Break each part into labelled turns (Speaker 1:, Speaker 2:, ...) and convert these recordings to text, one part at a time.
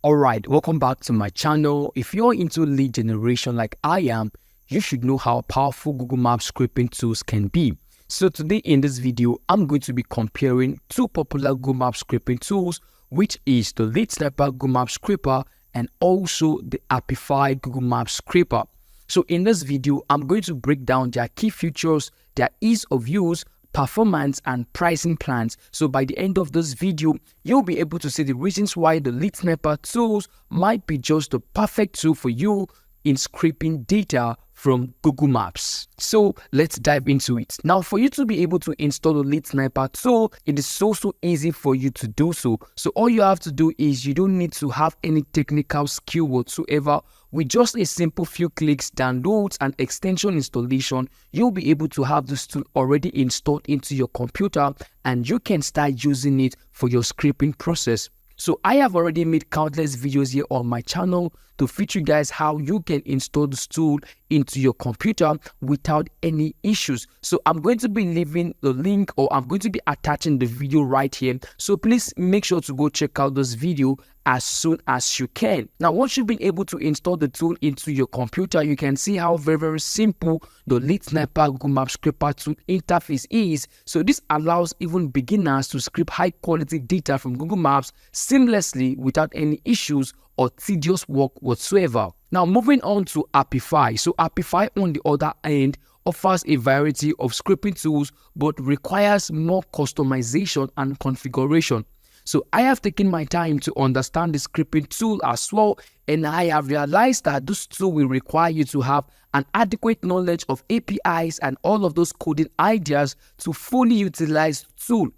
Speaker 1: Alright, welcome back to my channel. If you're into lead generation like I am, you should know how powerful Google Maps scraping tools can be. So today in this video, I'm going to be comparing two popular Google Maps scraping tools, which is the Lead Sniper Google Maps Scraper and also the Apify Google Maps Scraper. So in this video, I'm going to break down their key features, their ease of use, performance and pricing plans. So by the end of this video, you'll be able to see the reasons why the Lead Sniper tools might be just the perfect tool for you in scraping data from Google Maps. So let's dive into it. Now, for you to be able to install the Lead Sniper tool, it is so easy for you to do so. So all you have to do is you don't need to have any technical skill whatsoever. With just a simple few clicks, downloads and extension installation, you'll be able to have this tool already installed into your computer and you can start using it for your scraping process. So I have already made countless videos here on my channel to teach you guys how you can install this tool into your computer without any issues. So I'm going to be leaving the link, or I'm going to be attaching the video right here. So please make sure to go check out this video as soon as you can. Now, once you've been able to install the tool into your computer, you can see how very simple the Lead Sniper Google Maps Scraper tool interface is. So this allows even beginners to scrape high quality data from Google Maps seamlessly without any issues or tedious work whatsoever. Now, moving on to Apify. So Apify, on the other end, offers a variety of scraping tools but requires more customization and configuration. So I have taken my time to understand the scraping tool as well, and I have realized that this tool will require you to have an adequate knowledge of APIs and all of those coding ideas to fully utilize the tool.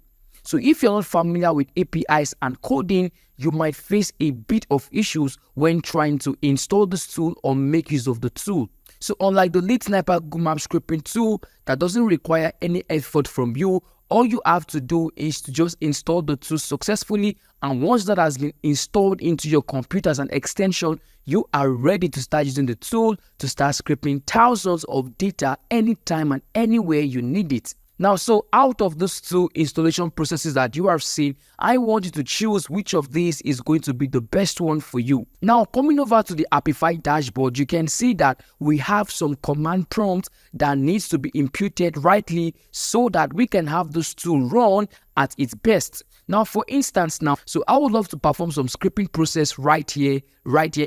Speaker 1: So if you're not familiar with APIs and coding, you might face a bit of issues when trying to install this tool or make use of the tool. So unlike the Lead Sniper Google Maps scraping tool that doesn't require any effort from you, all you have to do is to just install the tool successfully, and once that has been installed into your computer as an extension, you are ready to start using the tool to start scraping thousands of data anytime and anywhere you need it. Now, so out of those two installation processes that you have seen, I want you to choose which of these is going to be the best one for you. Now, coming over to the Apify dashboard, you can see that we have some command prompts that needs to be imputed rightly so that we can have this tool run at its best. Now, for instance, so I would love to perform some scraping process right here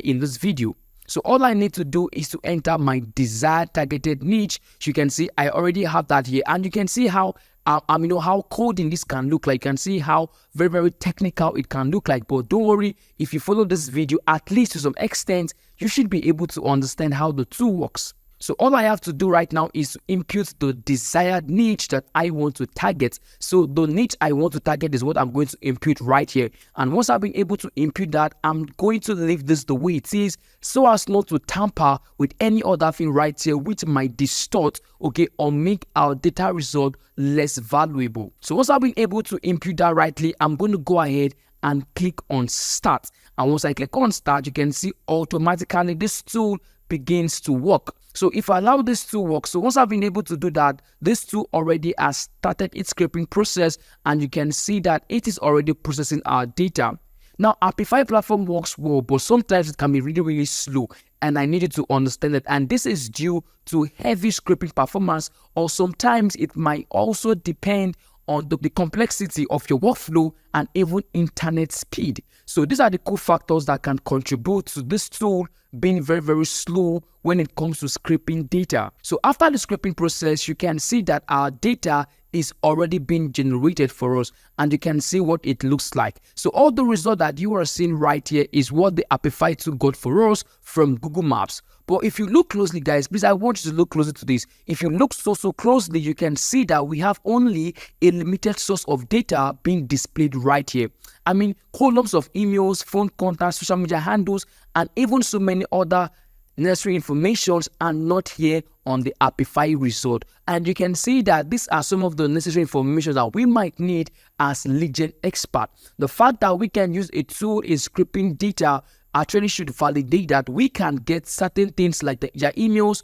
Speaker 1: in this video. So all I need to do is to enter my desired targeted niche. You can see I already have that here, and you can see how how coding this can look like. You can see how very technical it can look like. But don't worry, if you follow this video at least to some extent, you should be able to understand how the tool works. So all I have to do right now is to impute the desired niche that I want to target. So the niche I want to target is what I'm going to impute right here. And once I've been able to impute that, I'm going to leave this the way it is so as not to tamper with any other thing right here which might distort, or make our data result less valuable. So once I've been able to impute that rightly, I'm going to go ahead and click on Start. And once I click on Start, you can see automatically this tool begins to work. So if I allow this to work, so once I've been able to do that, this tool already has started its scraping process, and you can see that it is already processing our data. Now, Apify platform works well, but sometimes it can be really slow, and I needed to understand it. And this is due to heavy scraping performance, or sometimes it might also depend on the complexity of your workflow and even internet speed. So these are the cool factors that can contribute to this tool being very slow when it comes to scraping data. So after the scraping process, you can see that our data is already being generated for us, and you can see what it looks like. So all the result that you are seeing right here is what the Apify tool got for us from Google Maps. But if you look closely, guys, please, I want you to look closer to this. If you look so closely, you can see that we have only a limited source of data being displayed right here. I mean, columns of emails, phone contacts, social media handles, and even so many other necessary informations are not here on the Apify result. And you can see that these are some of the necessary information that we might need as lead gen expert. The fact that we can use a tool in scraping data actually should validate that we can get certain things like their emails,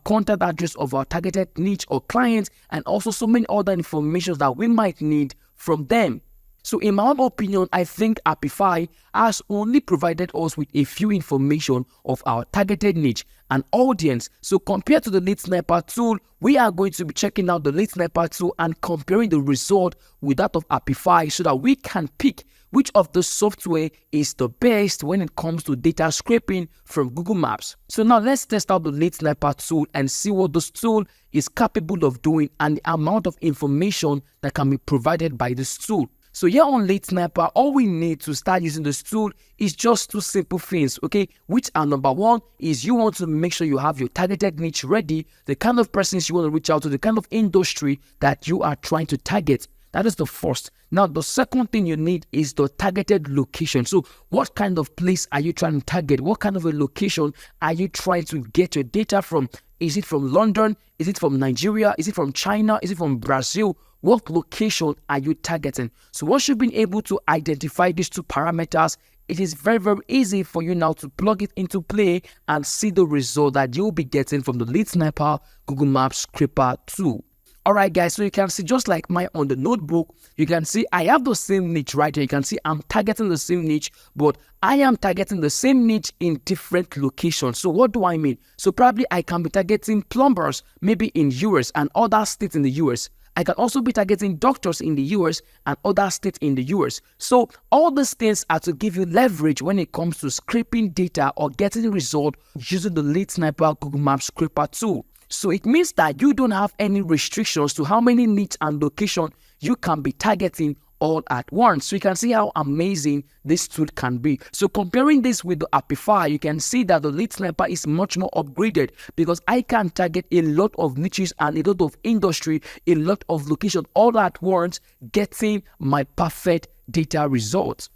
Speaker 1: contact address of our targeted niche or clients, and also so many other information that we might need from them. So in my own opinion, I think Apify has only provided us with a few information of our targeted niche and audience. So compared to the Lead Sniper tool, we are going to be checking out the Lead Sniper tool and comparing the result with that of Apify so that we can pick which of the software is the best when it comes to data scraping from Google Maps. So now let's test out the Lead Sniper tool and see what this tool is capable of doing and the amount of information that can be provided by this tool. So here on Lead Sniper, all we need to start using this tool is just two simple things, okay? Which are number one is you want to make sure you have your targeted niche ready, the kind of persons you want to reach out to, the kind of industry that you are trying to target. That is the first. Now, the second thing you need is the targeted location. So what kind of place are you trying to target? What kind of a location are you trying to get your data from? Is it from London? Is it from Nigeria? Is it from China? Is it from Brazil? What location are you targeting? So once you've been able to identify these two parameters, it is very, very easy for you now to plug it into play and see the result that you'll be getting from the Lead Sniper Google Maps Scraper tool. Alright guys, so you can see just like mine on the notebook, you can see I have the same niche right here. You can see I'm targeting the same niche, but I am targeting the same niche in different locations. So what do I mean? So probably I can be targeting plumbers, maybe in US and other states in the US. I can also be targeting doctors in the US and other states in the US. So all these things are to give you leverage when it comes to scraping data or getting the result using the Lead Sniper Google Maps Scraper tool. So it means that you don't have any restrictions to how many niche and location you can be targeting all at once. So you can see how amazing this tool can be. So comparing this with the Apify, you can see that the Lead Sniper is much more upgraded because I can target a lot of niches and a lot of industry, a lot of location all at once, getting my perfect data results.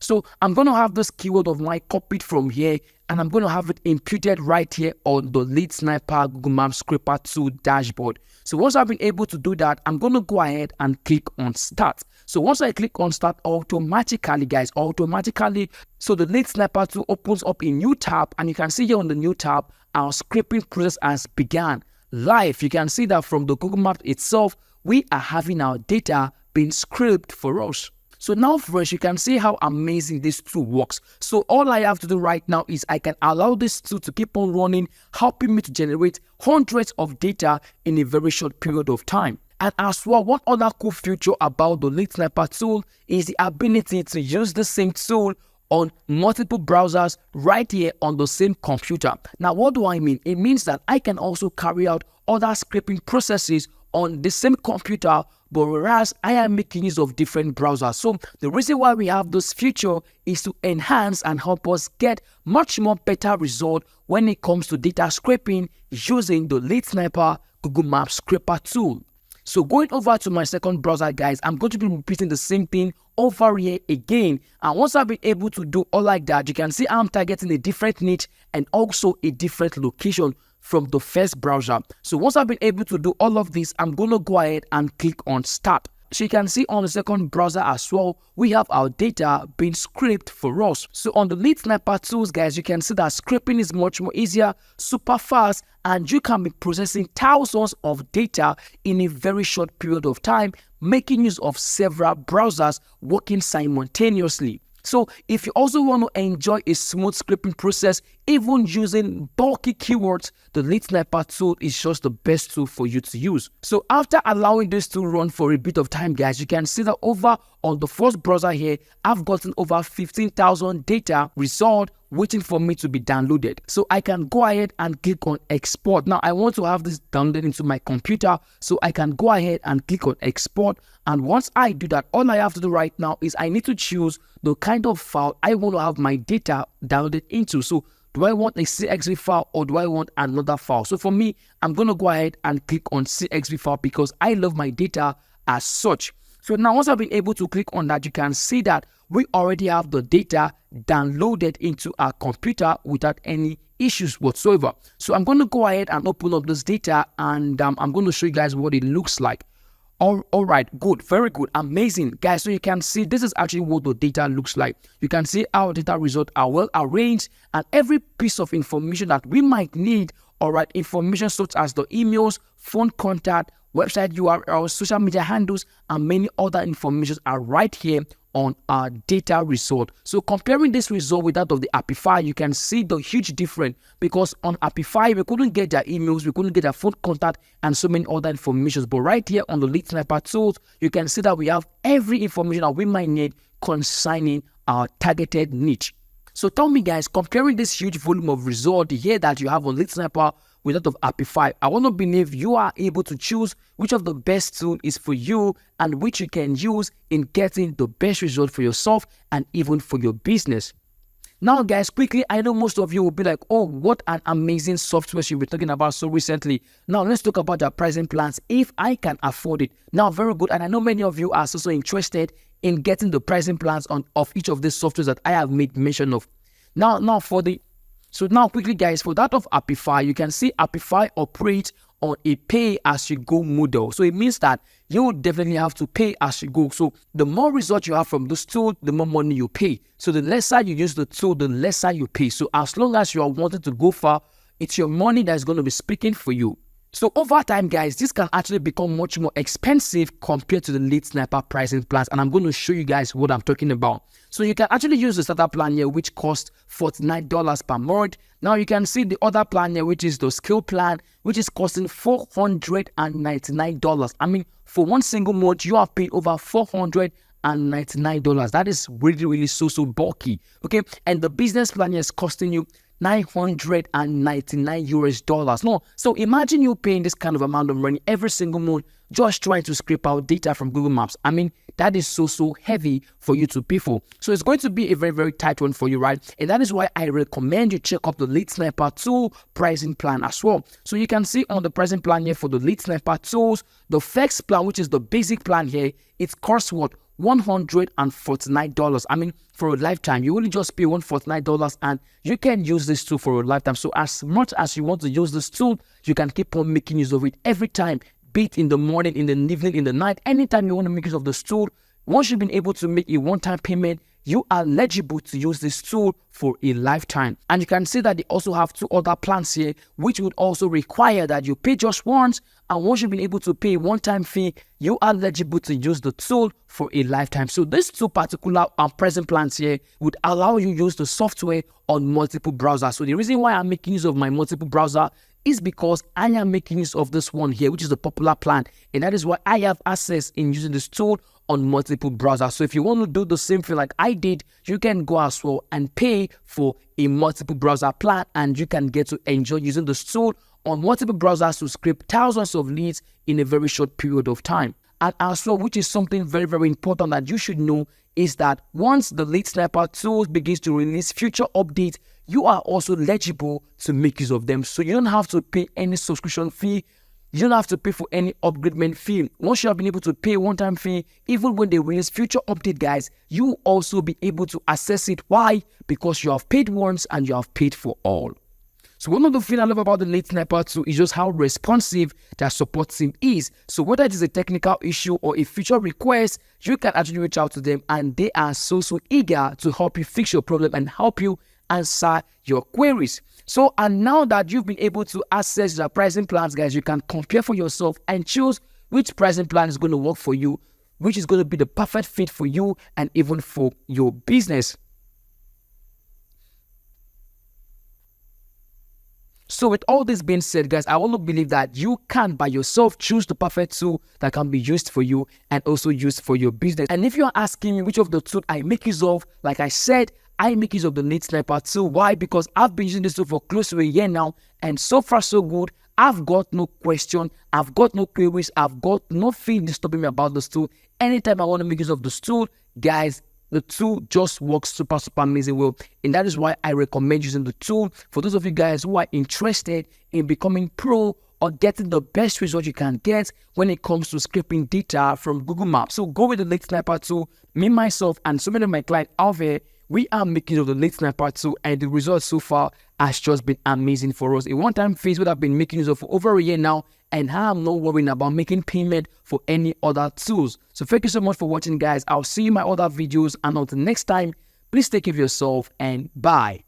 Speaker 1: So I'm going to have this keyword of mine copied from here and I'm going to have it imputed right here on the Lead Sniper Google Maps Scraper 2 dashboard. So once I've been able to do that, I'm going to go ahead and click on Start. So once I click on Start, automatically, guys, so the Lead Sniper 2 opens up a new tab and you can see here on the new tab, our scraping process has begun. Live, you can see that from the Google Maps itself, we are having our data being scraped for us. So now fresh, you can see how amazing this tool works. So all I have to do right now is I can allow this tool to keep on running, helping me to generate hundreds of data in a very short period of time. And as well, one other cool feature about the Lead Sniper tool is the ability to use the same tool on multiple browsers right here on the same computer. Now, what do I mean? It means that I can also carry out other scraping processes on the same computer, but whereas I am making use of different browsers. So the reason why we have this feature is to enhance and help us get much more better result when it comes to data scraping using the Lead Sniper Google Maps Scraper tool. So going over to my second browser, guys, I'm going to be repeating the same thing over here again. And once I've been able to do all like that, you can see I'm targeting a different niche and also a different location from the first browser. So once I've been able to do all of this, I'm going to go ahead and click on Start. So you can see on the second browser as well, we have our data being scraped for us. So on the Lead Sniper tools, guys, you can see that scraping is much more easier, super fast, and you can be processing thousands of data in a very short period of time, making use of several browsers working simultaneously. So if you also want to enjoy a smooth scraping process, even using bulky keywords, the Lead Sniper tool is just the best tool for you to use. So after allowing this to run for a bit of time, guys, you can see that over on the first browser here, I've gotten over 15,000 data result waiting for me to be downloaded. So I can go ahead and click on export. Now I want to have this downloaded into my computer, so I can go ahead and click on export. And once I do that, all I have to do right now is I need to choose the kind of file I want to have my data downloaded into. So do I want a CSV file or do I want another file? So for me, I'm going to go ahead and click on CSV file because I love my data as such. So now once I've been able to click on that, you can see that we already have the data downloaded into our computer without any issues whatsoever. So I'm going to go ahead and open up this data and I'm going to show you guys what it looks like. All right, good, very good, amazing, guys. So you can see this is actually what the data looks like. You can see our data results are well arranged and every piece of information that we might need, all right, information such as the emails, phone contact, website URL, social media handles, and many other information are right here on our data result. So comparing this result with that of the Apify, you can see the huge difference, because on Apify we couldn't get their emails, we couldn't get their phone contact, and so many other information. But right here on the Lead Sniper tools, you can see that we have every information that we might need concerning our targeted niche. So tell me guys, comparing this huge volume of result here that you have on Lead Sniper with that of Apify, I want to believe you are able to choose which of the best tool is for you and which you can use in getting the best result for yourself and even for your business. Now guys, quickly, I know most of you will be like, oh, what an amazing software you've been talking about so recently. Now let's talk about the pricing plans if I can afford it. Now, very good. And I know many of you are also interested in getting the pricing plans of each of these softwares that I have made mention of. Now quickly guys, for that of Apify, you can see Apify operates on a pay as you go model. So it means that you will definitely have to pay as you go. So the more results you have from this tool, the more money you pay. So the lesser you use the tool, the lesser you pay. So as long as you are wanting to go far, it's your money that is going to be speaking for you. So over time, guys, this can actually become much more expensive compared to the Lead Sniper pricing plans. And I'm going to show you guys what I'm talking about. So you can actually use the starter plan here, which costs $49 per month. Now you can see the other plan here, which is the skill plan, which is costing $499. I mean, for one single month, you have paid over $499. That is really so bulky. Okay, and the business plan here is costing you $999 No, so imagine you paying this kind of amount of money every single month just trying to scrape out data from Google Maps. I mean, that is so heavy for you to pay for. So it's going to be a very tight one for you, right? And that is why I recommend you check out the Lead Sniper tool pricing plan as well. So you can see on the pricing plan here for the Lead Sniper tools, the Flex plan, which is the basic plan here, it costs what? $149. I mean, for a lifetime, you only just pay $149 and you can use this tool for a lifetime. So as much as you want to use this tool, you can keep on making use of it every time, be it in the morning, in the evening, in the night, anytime you want to make use of this tool. Once you've been able to make a one-time payment, you are eligible to use this tool for a lifetime. And you can see that they also have two other plans here, which would also require that you pay just once, and once you've been able to pay a one-time fee, you are eligible to use the tool for a lifetime. So these two particular present plans here would allow you to use the software on multiple browsers. So the reason why I'm making use of my multiple browser is because I am making use of this one here, which is the popular plan, and that is why I have access in using this tool on multiple browsers. So if you want to do the same thing like I did, you can go as well and pay for a multiple browser plan, and you can get to enjoy using this tool on multiple browsers to scrape thousands of leads in a very short period of time. And as well, which is something very important that you should know, is that once the Lead Sniper tools begins to release future updates, you are also eligible to make use of them. So you don't have to pay any subscription fee. You don't have to pay for any upgradement fee. Once you have been able to pay a one-time fee, even when they release future update, guys, you will also be able to access it. Why? Because you have paid once and you have paid for all. So one of the things I love about the Lead Sniper tool is just how responsive their support team is. So whether it is a technical issue or a feature request, you can actually reach out to them, and they are so eager to help you fix your problem and help you answer your queries. So, and now that you've been able to access the pricing plans, guys, you can compare for yourself and choose which pricing plan is going to work for you, which is going to be the perfect fit for you and even for your business. So with all this being said, guys, I want to believe that you can by yourself choose the perfect tool that can be used for you and also used for your business. And if you're asking me which of the tools I make use of, like I said, I make use of the Lead Sniper tool. Why? Because I've been using this tool for close to a year now, and so far so good. I've got no question, I've got no queries, I've got nothing disturbing me about this tool. Anytime I want to make use of this tool, guys, the tool just works super amazing well, and that is why I recommend using the tool for those of you guys who are interested in becoming pro or getting the best result you can get when it comes to scraping data from Google Maps. So go with the Lead Sniper tool. Me, myself, and so many of my clients out there, we are making use of the Lead Sniper tool, and the results so far has just been amazing for us. A one-time phase would have been making use of for over a year now, and I'm not worrying about making payment for any other tools. So thank you so much for watching, guys. I'll see you in my other videos, and until next time, please take care of yourself and bye.